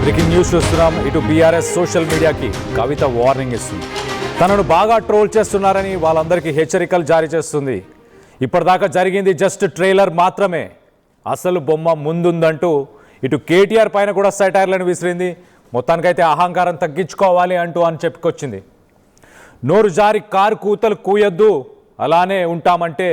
Breaking news చూస్తున్నాం. ఇటు BRS social మీడియాకి కవిత వార్నింగ్ ఇస్తుంది. తనను బాగా ట్రోల్ చేస్తున్నారని వాళ్ళందరికీ హెచ్చరికలు జారీ చేస్తుంది. ఇప్పటిదాకా జరిగింది జస్ట్ ట్రైలర్ మాత్రమే, అసలు బొమ్మ ముందుందంటూ ఇటు కేటీఆర్ పైన కూడా సెటైర్లను విసిరింది. మొత్తానికైతే అహంకారం తగ్గించుకోవాలి అని చెప్పుకొచ్చింది. నోరు జారి కారు కూతలు కూయొద్దు, అలానే ఉంటామంటే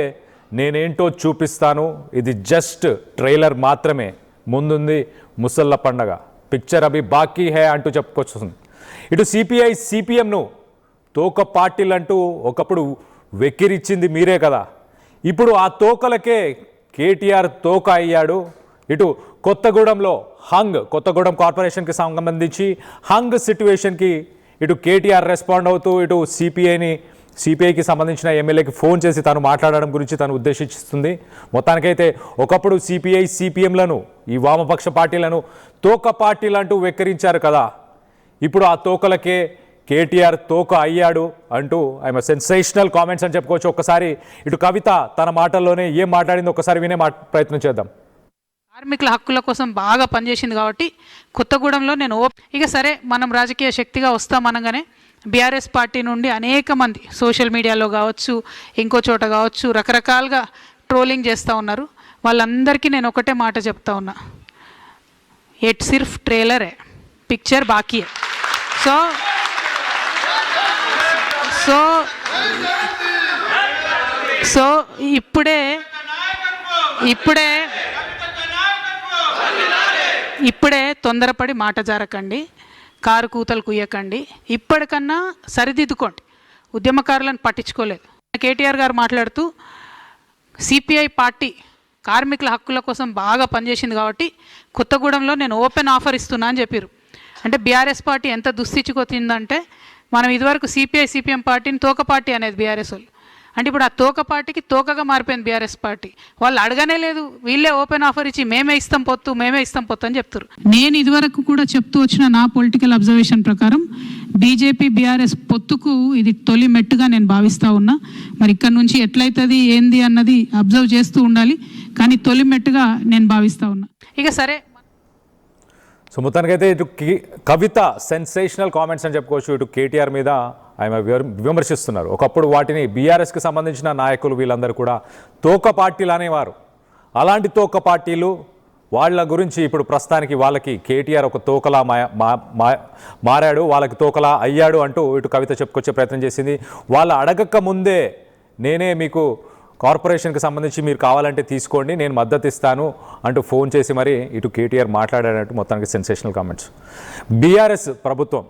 నేనేంటో చూపిస్తాను, ఇది జస్ట్ ట్రైలర్ మాత్రమే, ముందుంది ముసళ్ళ పండగ, పిక్చర్ అభి బాకీ హే అంటూ చెప్పుకొస్తుంది. ఇటు సిపిఐ సిపిఎంను తోక పార్టీలంటూ ఒకప్పుడు వెక్కిరిచ్చింది మీరే కదా, ఇప్పుడు ఆ తోకలకే కేటీఆర్ తోక అయ్యాడు. ఇటు కొత్తగూడెంలో కొత్తగూడెం కార్పొరేషన్కి సంబంధించి హంగ్ సిట్యువేషన్కి ఇటు కేటీఆర్ రెస్పాండ్ అవుతూ ఇటు సిపిఐకి సంబంధించిన ఎమ్మెల్యేకి ఫోన్ చేసి తను మాట్లాడడం గురించి తను ఉద్దేశిస్తుంది. మొత్తానికైతే ఒకప్పుడు సిపిఐ సిపిఎంలను ఈ వామపక్ష పార్టీలను తోక పార్టీలంటూ వెక్కిరించారు కదా, ఇప్పుడు ఆ తోకలకే కేటీఆర్ తోక అయ్యాడు అంటూ ఆమె సెన్సేషనల్ కామెంట్స్ అని చెప్పుకోవచ్చు. ఒక్కసారి ఇటు కవిత తన మాటల్లోనే ఏం మాట్లాడిందో ఒకసారి వినే ప్రయత్నం చేద్దాం. కార్మికుల హక్కుల కోసం బాగా పనిచేసింది కాబట్టి కొత్తగూడెంలో నేను ఇక సరే మనం రాజకీయ శక్తిగా వస్తామనగానే బీఆర్ఎస్ పార్టీ నుండి అనేక మంది సోషల్ మీడియాలో కావచ్చు, ఇంకో చోట కావచ్చు, రకరకాలుగా ట్రోలింగ్ చేస్తూ ఉన్నారు. వాళ్ళందరికీ నేను ఒకటే మాట చెప్తా ఉన్నా, ఎట్ సిర్ఫ్ ట్రైలర్ है, పిక్చర్ బాకీ है. సో ఇప్పుడే తొందరపడి మాట జారకండి, కారు కూతలు కుయ్యకండి, ఇప్పటికన్నా సరిదిద్దుకోండి. ఉద్యమకారులను పట్టించుకోలేదు. కేటీఆర్ గారు మాట్లాడుతూ సిపిఐ పార్టీ కార్మికుల హక్కుల కోసం బాగా పనిచేసింది కాబట్టి కొత్తగూడెంలో నేను ఓపెన్ ఆఫర్ ఇస్తున్నా అని చెప్పారు. అంటే బీఆర్ఎస్ పార్టీ ఎంత దుస్థితికొచ్చిందంటే, మనం ఇదివరకు సిపిఐ సిపిఎం పార్టీని తోక పార్టీ అనేది బీఆర్ఎస్ వాళ్ళు, అంటే ఇప్పుడు ఆ తోక పార్టీకి తోకగా మారిపోయింది బీఆర్ఎస్ పార్టీ. వాళ్ళు అడగనే లేదు, వీళ్ళే ఓపెన్ ఆఫర్ ఇచ్చి మేమే ఇస్తాం పొత్తు అని చెప్తారు. నేను ఇదివరకు కూడా చెప్తూ వచ్చిన నా పొలిటికల్ అబ్జర్వేషన్ ప్రకారం బీజేపీ బీఆర్ఎస్ పొత్తుకు ఇది తొలి మెట్టుగా నేను భావిస్తూ ఉన్నా. మరి ఇక్కడ నుంచి ఎట్లయితుంది ఏంది అన్నది అబ్జర్వ్ చేస్తూ ఉండాలి, కానీ తొలి మెట్టుగా నేను భావిస్తూ ఉన్నా. ఇక సరే, సో మొత్తానికైతే ఇటు కవిత సెన్సేషనల్ కామెంట్స్ అని చెప్పుకోవచ్చు. ఇటు కేటీఆర్ మీద ఆయన విమర్శిస్తున్నారు. ఒకప్పుడు వాటిని బీఆర్ఎస్కి సంబంధించిన నాయకులు వీళ్ళందరూ కూడా తోక పార్టీలు అనేవారు. అలాంటి తోక పార్టీలు వాళ్ళ గురించి ఇప్పుడు ప్రస్తుతానికి వాళ్ళకి కేటీఆర్ ఒక తోకలా మారాడు, వాళ్ళకి తోకలా అయ్యాడు అంటూ ఇటు కవిత చెప్పుకొచ్చే ప్రయత్నం చేసింది. వాళ్ళు అడగక ముందే నేనే మీకు కార్పొరేషన్కి సంబంధించి మీరు కావాలంటే తీసుకోండి, నేను మద్దతు ఇస్తాను అంటూ ఫోన్ చేసి మరి ఇటు కేటీఆర్ మాట్లాడాడంటూ మొత్తానికి సెన్సేషనల్ కామెంట్స్. బీఆర్ఎస్ ప్రభుత్వం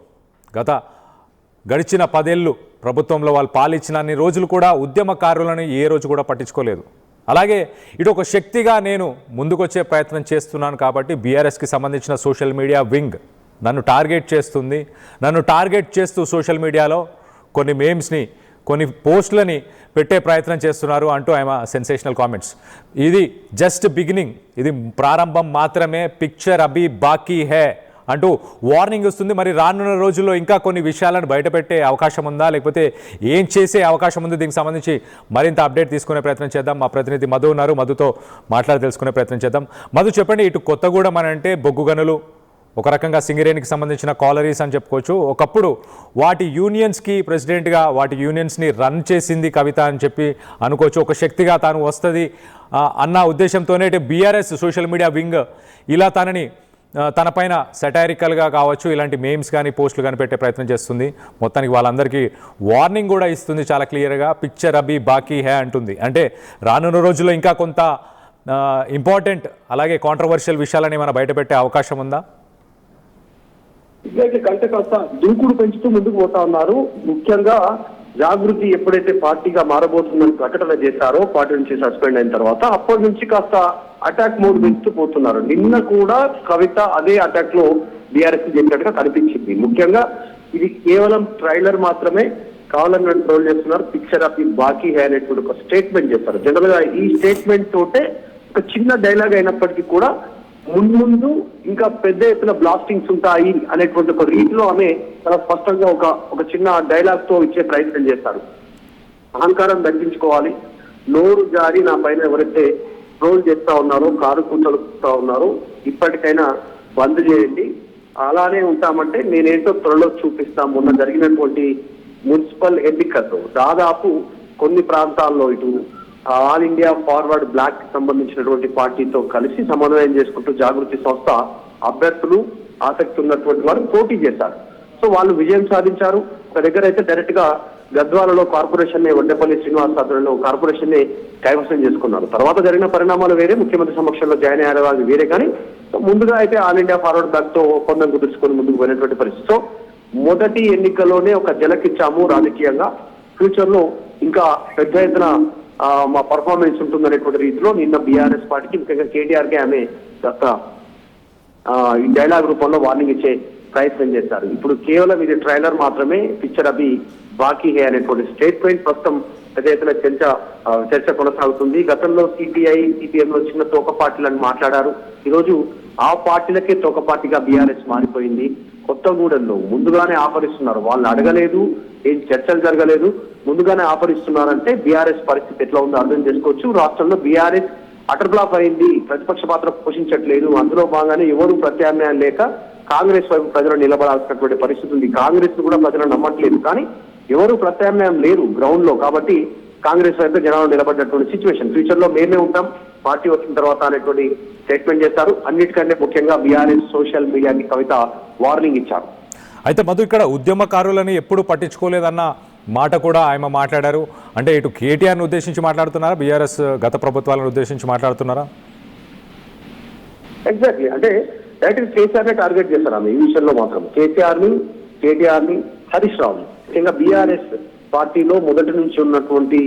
గడిచిన 10 ఏళ్ళు ప్రభుత్వంలో వాళ్ళు పాలించిన అన్ని రోజులు కూడా ఉద్యమకారులను ఏ రోజు కూడా పట్టించుకోలేదు. అలాగే ఇటు ఒక శక్తిగా నేను ముందుకొచ్చే ప్రయత్నం చేస్తున్నాను కాబట్టి బీఆర్ఎస్కి సంబంధించిన సోషల్ మీడియా వింగ్ నన్ను టార్గెట్ చేస్తుంది. నన్ను టార్గెట్ చేస్తూ సోషల్ మీడియాలో కొన్ని మేమ్స్ని, కొన్ని పోస్టులని పెట్టే ప్రయత్నం చేస్తున్నారు అంటూ ఆయన సెన్సేషనల్ కామెంట్స్. ఇది జస్ట్ బిగినింగ్, ఇది ప్రారంభం మాత్రమే, పిక్చర్ అభి బాకీ హే అంటూ వార్నింగ్ వస్తుంది. మరి రానున్న రోజుల్లో ఇంకా కొన్ని విషయాలను బయటపెట్టే అవకాశం ఉందా, లేకపోతే ఏం చేసే అవకాశం ఉంది, దీనికి సంబంధించి మరింత అప్డేట్ తీసుకునే ప్రయత్నం చేద్దాం. మా ప్రతినిధి మధు ఉన్నారు, మధుతో మాట్లాడి తెలుసుకునే ప్రయత్నం చేద్దాం. మధు, చెప్పండి, ఇటు కొత్తగూడెం అని అంటే బొగ్గు గనులు, ఒక రకంగా సింగరేణికి సంబంధించిన కాలరీస్ అని చెప్పుకోవచ్చు. ఒకప్పుడు వాటి యూనియన్స్కి ప్రెసిడెంట్గా వాటి యూనియన్స్ని రన్ చేసింది కవిత అని చెప్పి అనుకోవచ్చు. ఒక శక్తిగా తాను వస్తుంది అన్న ఉద్దేశంతోనే బీఆర్ఎస్ సోషల్ మీడియా వింగ్ ఇలా తన పైన సెటైరికల్గా కావచ్చు, ఇలాంటి మేమ్స్ కానీ పోస్టులు కానీ పెట్టే ప్రయత్నం చేస్తుంది. మొత్తానికి వాళ్ళందరికీ వార్నింగ్ కూడా ఇస్తుంది చాలా క్లియర్గా, పిక్చర్ అభి బాకీ హే అంటుంది. అంటే రానున్న రోజుల్లో ఇంకా కొంత ఇంపార్టెంట్ అలాగే కాంట్రవర్షియల్ విషయాలని మనం బయటపెట్టే అవకాశం ఉందా? ఇట్లాగే కంటే కాస్త దూకుడు పెంచుతూ ముందుకు పోతా ఉన్నారు. ముఖ్యంగా జాగృతి ఎప్పుడైతే పార్టీగా మారబోతుందని ప్రకటన చేశారో, పార్టీ నుంచి సస్పెండ్ అయిన తర్వాత అప్పటి నుంచి కాస్త అటాక్ మోడ్ పెంచుతూ పోతున్నారు. నిన్న కూడా కవిత అదే అటాక్ లో బీఆర్ఎస్ చెప్పినట్టుగా కనిపించింది. ముఖ్యంగా ఇది కేవలం ట్రైలర్ మాత్రమే, కావాలని ట్రోల్ చేస్తున్నారు, పిక్చర్ ఆఫ్ బాకీ హే అనేటువంటి ఒక స్టేట్మెంట్ చేస్తారు. జనరల్ గా ఈ స్టేట్మెంట్ తోటే ఒక చిన్న డైలాగ్ అయినప్పటికీ కూడా ముందు ఇంకా పెద్ద ఎత్తున బ్లాస్టింగ్స్ ఉంటాయి అనేటువంటి ఒక రీతిలో ఆమె చాలా స్పష్టంగా ఒక చిన్న డైలాగ్ తో ఇచ్చే ప్రయత్నం చేస్తారు. అహంకారం తగ్గించుకోవాలి, నోరు జారి నా పైన ఎవరైతే ట్రోల్ చేస్తా ఉన్నారో, కారు కూతలుపుతా ఉన్నారో, ఇప్పటికైనా బంద్ చేయండి, అలానే ఉంటామంటే నేనేంటో త్వరలో చూపిస్తాం. మొన్న జరిగినటువంటి మున్సిపల్ ఎన్నికల్లో దాదాపు కొన్ని ప్రాంతాల్లో ఇటు ఆల్ ఇండియా ఫార్వర్డ్ బ్లాక్ కి సంబంధించినటువంటి పార్టీతో కలిసి సమన్వయం చేసుకుంటూ జాగృతి సంస్థ అభ్యర్థులు ఆసక్తి ఉన్నటువంటి వారు పోటీ చేశారు. సో వాళ్ళు విజయం సాధించారు. ఒక దగ్గర అయితే డైరెక్ట్ గా గద్వాలలో కార్పొరేషన్ ని వడ్డేపల్లి శ్రీనివాస్ ఆధ్వర్యంలో కార్పొరేషన్ ని కైవసం చేసుకున్నారు. తర్వాత జరిగిన పరిణామాలు వేరే, ముఖ్యమంత్రి సమక్షంలో జాయిన్ అయ్యారు వాళ్ళు వేరే. కానీ ముందుగా అయితే ఆల్ ఇండియా ఫార్వర్డ్ బ్లాక్ తో ఒప్పందం కుదుర్చుకొని ముందుకు పోయినటువంటి పరిస్థితి. సో మొదటి ఎన్నికల్లోనే ఒక జలకిచ్చాము రాజకీయంగా. ఫ్యూచర్ లో ఇంకా పెద్ద ఎత్తున మా పర్ఫార్మెన్స్ ఉంటుందనేటువంటి రీతిలో నిన్న బీఆర్ఎస్ పార్టీకి ముఖ్యంగా కేటీఆర్ కి ఆమె ఈ డైలాగ్ రూపంలో వార్నింగ్ ఇచ్చే ప్రయత్నం చేశారు. ఇప్పుడు కేవలం ఇది ట్రైలర్ మాత్రమే, పిక్చర్ అభి బాకీ హే అనేటువంటి స్టేట్మెంట్ ప్రస్తుతం పెద్ద ఎత్తున చర్చ కొనసాగుతుంది. గతంలో సిపిఐ సిపిఎం లో చిన్న తోక పార్టీలను మాట్లాడారు. ఈరోజు ఆ పార్టీలకే తోక పార్టీగా బీఆర్ఎస్ మారిపోయింది. కొత్తగూడెంలో ముందుగానే ఆఫర్ ఇస్తున్నారు. వాళ్ళని అడగలేదు, ఏం చర్చలు జరగలేదు, ముందుగానే ఆఫర్ ఇస్తున్నారంటే బీఆర్ఎస్ పరిస్థితి ఎట్లా ఉందో అర్థం చేసుకోవచ్చు. రాష్ట్రంలో బీఆర్ఎస్ అటర్ బ్లాక్ అయింది, ప్రతిపక్ష పాత్ర పోషించట్లేదు. అందులో భాగంగానే ఎవరు ప్రత్యామ్నాయం లేక కాంగ్రెస్ వైపు ప్రజలు నిలబడాల్సినటువంటి పరిస్థితి ఉంది. కాంగ్రెస్ కూడా ప్రజలు నమ్మట్లేదు, కానీ ఎవరు ప్రత్యామ్నాయం లేరు గ్రౌండ్ లో. కాబట్టి కాంగ్రెస్ వైపు జనాలు నిలబడినటువంటి సిచ్యువేషన్. ఫ్యూచర్ లో మేమే ఉంటాం పార్టీ వచ్చిన తర్వాత అనేటువంటి స్టేట్మెంట్ చేస్తారు. అన్నిటికంటే ముఖ్యంగా బీఆర్ఎస్ సోషల్ మీడియాకి కవిత వార్నింగ్ ఇచ్చారు. అయితే మధు, ఇక్కడ ఉద్యమకారులని ఎప్పుడు పట్టించుకోలేదన్న మాట కూడా ఆయన మాట్లాడారు. అంటే ఇటు కేటీఆర్ని ఉద్దేశించి మాట్లాడుతున్నారా, బీఆర్ఎస్ గత ప్రభుత్వాలను ఉద్దేశించి మాట్లాడుతున్నారా? ఎగ్జాక్ట్లీ. అంటే డైరెక్ట్ కేసీఆర్ నే టార్గెట్ చేస్తారు ఆమె ఈ విషయంలో మాత్రం. కేటీఆర్ ని హరీష్ రావు ముఖ్యంగా బీఆర్ఎస్ పార్టీలో మొదటి నుంచి ఉన్నటువంటి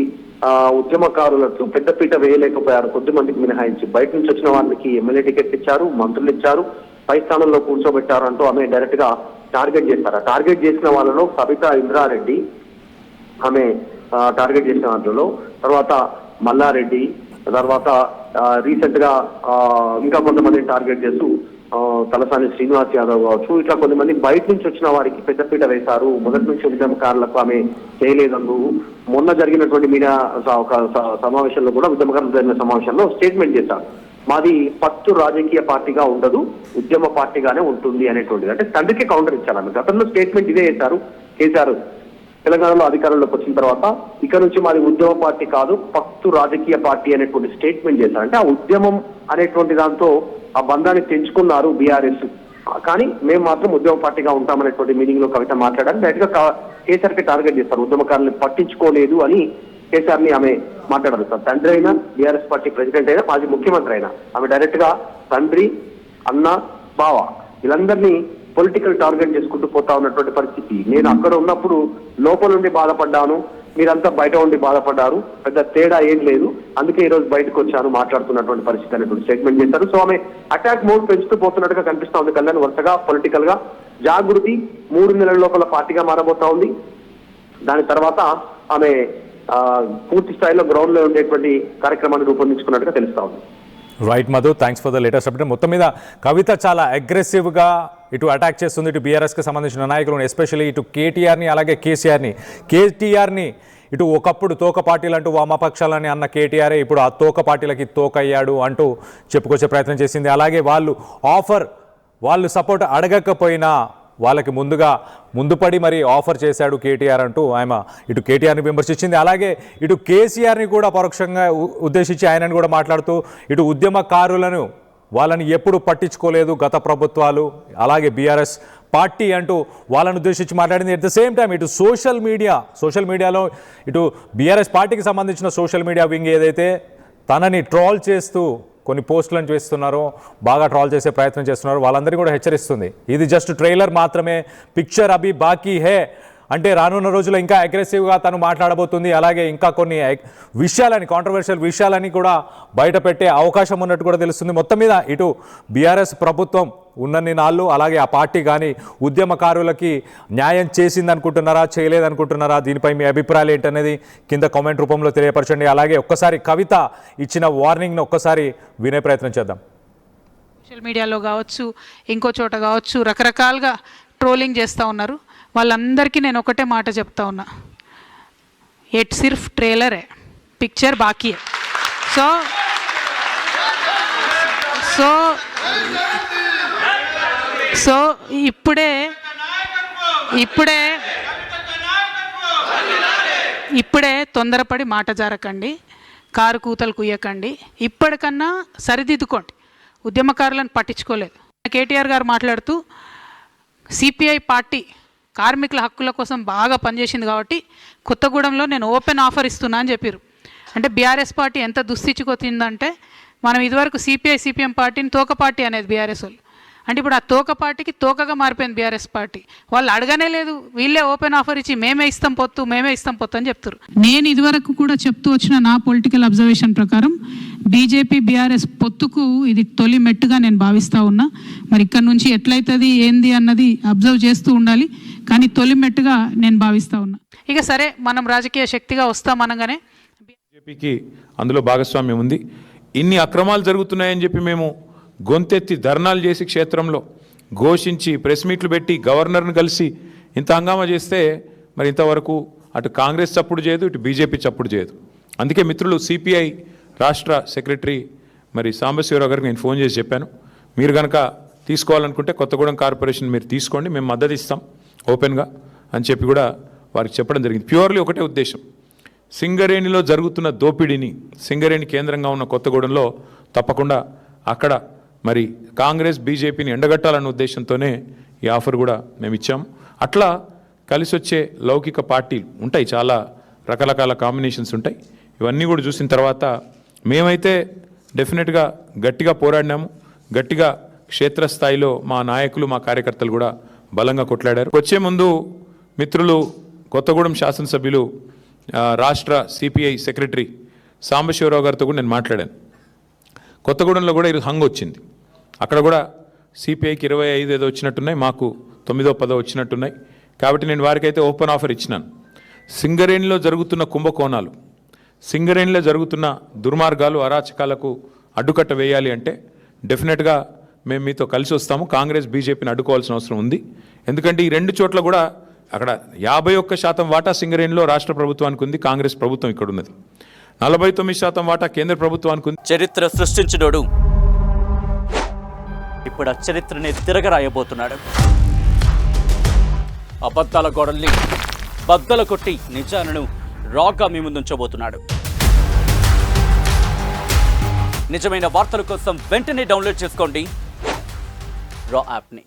ఉద్యమకారులకు పెద్దపీట వేయలేకపోయారు. కొద్ది మందికి మినహాయించి బయట నుంచి వచ్చిన వాళ్ళకి ఎమ్మెల్యే టికెట్ ఇచ్చారు, మంత్రులు ఇచ్చారు, పై స్థానంలో కూర్చోబెట్టారు అంటూ ఆమె డైరెక్ట్ గా టార్గెట్ చేస్తారు. టార్గెట్ చేసిన వాళ్ళలో కవిత ఇంద్రారెడ్డి ఆమె టార్గెట్ చేసిన వాటిలో, తర్వాత మల్లారెడ్డి, తర్వాత రీసెంట్ గా ఇంకా కొంతమందిని టార్గెట్ చేస్తూ తలసాని శ్రీనివాస్ యాదవ్ కావచ్చు, ఇట్లా కొంతమంది బయట నుంచి వచ్చిన వారికి పెద్దపీట వేశారు. మొదటి నుంచి ఉద్యమకారులకు ఆమె చేయలేదందు మొన్న జరిగినటువంటి మీడియా ఒక సమావేశంలో కూడా ఉద్యమకారులు జరిగిన సమావేశంలో స్టేట్మెంట్ చేశారు. మాది పత్తు రాజకీయ పార్టీగా ఉండదు, ఉద్యమ పార్టీగానే ఉంటుంది అనేటువంటిది. అంటే తండ్రికి కౌంటర్ ఇచ్చారు ఆమె. గతంలో స్టేట్మెంట్ ఇదే చేశారు కేసీఆర్. తెలంగాణలో అధికారంలోకి వచ్చిన తర్వాత ఇక్కడ నుంచి మాది ఉద్యమ పార్టీ కాదు, పత్తు రాజకీయ పార్టీ అనేటువంటి స్టేట్మెంట్ చేశారు. అంటే ఆ ఉద్యమం అనేటువంటి దాంతో ఆ బంధాన్ని తెంచుకున్నారు బీఆర్ఎస్. కానీ మేము మాత్రం ఉద్యమ పార్టీగా ఉంటామనేటువంటి మీనింగ్ లో కవిత మాట్లాడారు. డైరెక్ట్ గా కేసీఆర్ కి టార్గెట్ చేస్తారు. ఉద్యమకారులను పట్టించుకోలేదు అని కేసీఆర్ ని ఆమె మాట్లాడారు. తండ్రి అయినా, బీఆర్ఎస్ పార్టీ ప్రెసిడెంట్ అయినా, మాజీ ముఖ్యమంత్రి అయినా ఆమె డైరెక్ట్ గా తండ్రి, అన్న, బావ వీళ్ళందరినీ పొలిటికల్ టార్గెట్ చేసుకుంటూ పోతా ఉన్నటువంటి పరిస్థితి. నేను అక్కడ ఉన్నప్పుడు లోపల ఉండి బాధపడ్డాను, మీరంతా బయట ఉండి బాధపడ్డారు, పెద్ద తేడా ఏం లేదు, అందుకే ఈ రోజు బయటకు వచ్చాను మాట్లాడుతున్నటువంటి పరిస్థితి అనేటువంటి స్టేట్మెంట్ చేశారు. సో ఆమె అటాక్ మోడ్ పెంచుతూ పోతున్నట్టుగా కనిపిస్తా ఉంది. కళ్యాణ్ వరుసగా పొలిటికల్ గా జాగృతి 3 నెలల లోపల పార్టీగా మారబోతా ఉంది. దాని తర్వాత ఆమె పూర్తి స్థాయిలో గ్రౌండ్ లో ఉండేటువంటి కార్యక్రమాన్ని రూపొందించుకున్నట్టుగా తెలుస్తా ఉంది. Right Madhu, thanks for the latest update. మొత్తం మీద కవిత చాలా అగ్రెసివ్గా ఇటు అటాక్ చేస్తుంది ఇటు బీఆర్ఎస్కి సంబంధించిన నాయకులను, ఎస్పెషల్లీ ఇటు కేటీఆర్ని అలాగే కేటీఆర్ని ఇటు ఒకప్పుడు తోక పార్టీలు అంటూ వామపక్షాలని అన్న కేటీఆరే ఇప్పుడు ఆ తోక పార్టీలకి తోకయ్యాడు అంటూ చెప్పుకొచ్చే ప్రయత్నం చేసింది. అలాగే వాళ్ళు సపోర్ట్ అడగకపోయినా వాళ్ళకి ముందుపడి మరి ఆఫర్ చేశాడు కేటీఆర్ అంటూ ఆయన ఇటు కేటీఆర్ని విమర్శించింది. అలాగే ఇటు కేసీఆర్ని కూడా పరోక్షంగా ఉద్దేశించి ఆయనను కూడా మాట్లాడుతూ ఇటు ఉద్యమకారులను వాళ్ళని ఎప్పుడు పట్టించుకోలేదు గత ప్రభుత్వాలు, అలాగే బీఆర్ఎస్ పార్టీ అంటూ వాళ్ళని ఉద్దేశించి మాట్లాడింది. ఎట్ ద సేమ్ టైం ఇటు సోషల్ మీడియాలో ఇటు బీఆర్ఎస్ పార్టీకి సంబంధించిన సోషల్ మీడియా వింగ్ ఏదైతే తనని ట్రోల్ చేస్తూ కొన్ని పోస్టులను చేస్తున్నారో, బాగా ట్రాల్ చేసే ప్రయత్నం చేస్తున్నారు, వాళ్ళందరినీ కూడా హెచ్చరిస్తుంది. ఇది జస్ట్ ట్రైలర్ మాత్రమే, పిక్చర్ అభి బాకీ హే అంటే రానున్న రోజుల్లో ఇంకా అగ్రెసివ్గా తను మాట్లాడబోతుంది. అలాగే ఇంకా కొన్ని కాంట్రవర్షియల్ విషయాలని కూడా బయట పెట్టే అవకాశం ఉన్నట్టు కూడా తెలుస్తుంది. మొత్తం మీద ఇటు బీఆర్ఎస్ ప్రభుత్వం ఉన్నన్ని నాళ్ళు అలాగే ఆ పార్టీ కానీ ఉద్యమకారులకి న్యాయం చేసిందనుకుంటున్నారా, చేయలేదనుకుంటున్నారా? దీనిపై మీ అభిప్రాయాలు ఏంటనేది కింద కామెంట్ రూపంలో తెలియపరచండి. అలాగే ఒక్కసారి కవిత ఇచ్చిన వార్నింగ్ను ఒక్కసారి వినే ప్రయత్నం చేద్దాం. సోషల్ మీడియాలో కావచ్చు, ఇంకో చోట కావచ్చు, రకరకాలుగా ట్రోలింగ్ చేస్తూ ఉన్నారు. వాళ్ళందరికీ నేను ఒకటే మాట చెప్తా ఉన్నా, ఎట్ సిర్ఫ్ ట్రైలర్ है, पिक्चर बाकी है. సో ఇప్పుడే తొందరపడి మాట జారకండి, కారు కూతలు కుయ్యకండి. ఇప్పటికన్నా సరిదిద్దుకోండి. ఉద్యమకారులను పట్టించుకోలేదు. కేటీఆర్ గారు మాట్లాడుతూ సిపిఐ పార్టీ కార్మికుల హక్కుల కోసం బాగా పనిచేసింది కాబట్టి కొత్తగూడెంలో నేను ఓపెన్ ఆఫర్ ఇస్తున్నా అని చెప్పారు. అంటే బీఆర్ఎస్ పార్టీ ఎంత దుస్థితికొచ్చిందంటే, మనం ఇదివరకు సిపిఎం పార్టీని తోక పార్టీ అనేది బీఆర్ఎస్ వాళ్ళు. అంటే ఇప్పుడు ఆ తోక పార్టీకి తోకగా మారిపోయింది బీఆర్ఎస్ పార్టీ. వాళ్ళు అడగనే లేదు, వీళ్ళే ఓపెన్ ఆఫర్ ఇచ్చి మేమే ఇస్తాం పొత్తు అని చెప్తారు. నేను ఇదివరకు కూడా చెప్తూ వచ్చిన నా పొలిటికల్ అబ్జర్వేషన్ ప్రకారం బీజేపీ బీఆర్ఎస్ పొత్తుకు ఇది తొలి మెట్టుగా నేను భావిస్తూ ఉన్నా. మరి ఇక్కడ నుంచి ఎట్లయితుంది ఏంది అన్నది అబ్జర్వ్ చేస్తూ ఉండాలి, కానీ తొలి మెట్టుగా నేను భావిస్తూ ఉన్నా. ఇక సరే, మనం రాజకీయ శక్తిగా వస్తామనగానే బీజేపీకి అందులో భాగస్వామ్యం ఉంది. ఇన్ని అక్రమాలు జరుగుతున్నాయని చెప్పి మేము గొంతెత్తి ధర్నాలు చేసి క్షేత్రంలో ఘోషించి ప్రెస్ మీట్లు పెట్టి గవర్నర్ని కలిసి ఇంత హంగామా చేస్తే మరి ఇంతవరకు అటు కాంగ్రెస్ చప్పుడు చేయదు, ఇటు బీజేపీ చప్పుడు చేయదు. అందుకే మిత్రులు సిపిఐ రాష్ట్ర సెక్రటరీ మరి సాంబశివరావు గారికి నేను ఫోన్ చేసి చెప్పాను, మీరు కనుక తీసుకోవాలనుకుంటే కొత్తగూడెం కార్పొరేషన్ మీరు తీసుకోండి, మేము మద్దతు ఇస్తాం ఓపెన్గా అని చెప్పి కూడా వారికి చెప్పడం జరిగింది. ప్యూర్లీ ఒకటే ఉద్దేశం, సింగరేణిలో జరుగుతున్న దోపిడీని, సింగరేణి కేంద్రంగా ఉన్న కొత్తగూడెంలో తప్పకుండా అక్కడ మరి కాంగ్రెస్ బీజేపీని ఎండగట్టాలన్న ఉద్దేశంతోనే ఈ ఆఫర్ కూడా మేము ఇచ్చాము. అట్లా కలిసి వచ్చే లౌకిక పార్టీలు ఉంటాయి, చాలా రకరకాల కాంబినేషన్స్ ఉంటాయి. ఇవన్నీ కూడా చూసిన తర్వాత మేమైతే డెఫినెట్గా గట్టిగా పోరాడినాము. గట్టిగా క్షేత్రస్థాయిలో మా నాయకులు మా కార్యకర్తలు కూడా బలంగా కొట్లాడారు. వచ్చే ముందు మిత్రులు కొత్తగూడెం శాసనసభ్యులు రాష్ట్ర సిపిఐ సెక్రటరీ సాంబశివరావు గారితో కూడా నేను మాట్లాడాను. కొత్తగూడెంలో కూడా ఇది హంగ్ వచ్చింది, అక్కడ కూడా సిపిఐకి 25 ఏదో వచ్చినట్టున్నాయి, మాకు 9, 10 వచ్చినట్టున్నాయి. కాబట్టి నేను వారికైతే ఓపెన్ ఆఫర్ ఇచ్చినాను. సింగరేణిలో జరుగుతున్న కుంభకోణాలు, సింగరేణిలో జరుగుతున్న దుర్మార్గాలు, అరాచకాలకు అడ్డుకట్ట వేయాలి అంటే డెఫినెట్గా మేము మీతో కలిసి వస్తాము. కాంగ్రెస్ బీజేపీని అడ్డుకోవాల్సిన అవసరం ఉంది. ఎందుకంటే ఈ రెండు చోట్ల కూడా అక్కడ 51% వాటా సింగరేణిలో రాష్ట్ర ప్రభుత్వానికి ఉంది, కాంగ్రెస్ ప్రభుత్వం ఇక్కడ ఉన్నది. 49% వాటా కేంద్ర ప్రభుత్వానికి ఉంది. చరిత్ర సృష్టించినోడు ఇప్పుడు ఆ చరిత్రని తిరగరాయబోతున్నాడు. అబద్ధాల గోడల్ని బద్దలు కొట్టి నిజాలను రాగా మీ ముందుంచబోతున్నాడు. నిజమైన వార్తల కోసం వెంటనే డౌన్లోడ్ చేసుకోండి రా యాప్ని.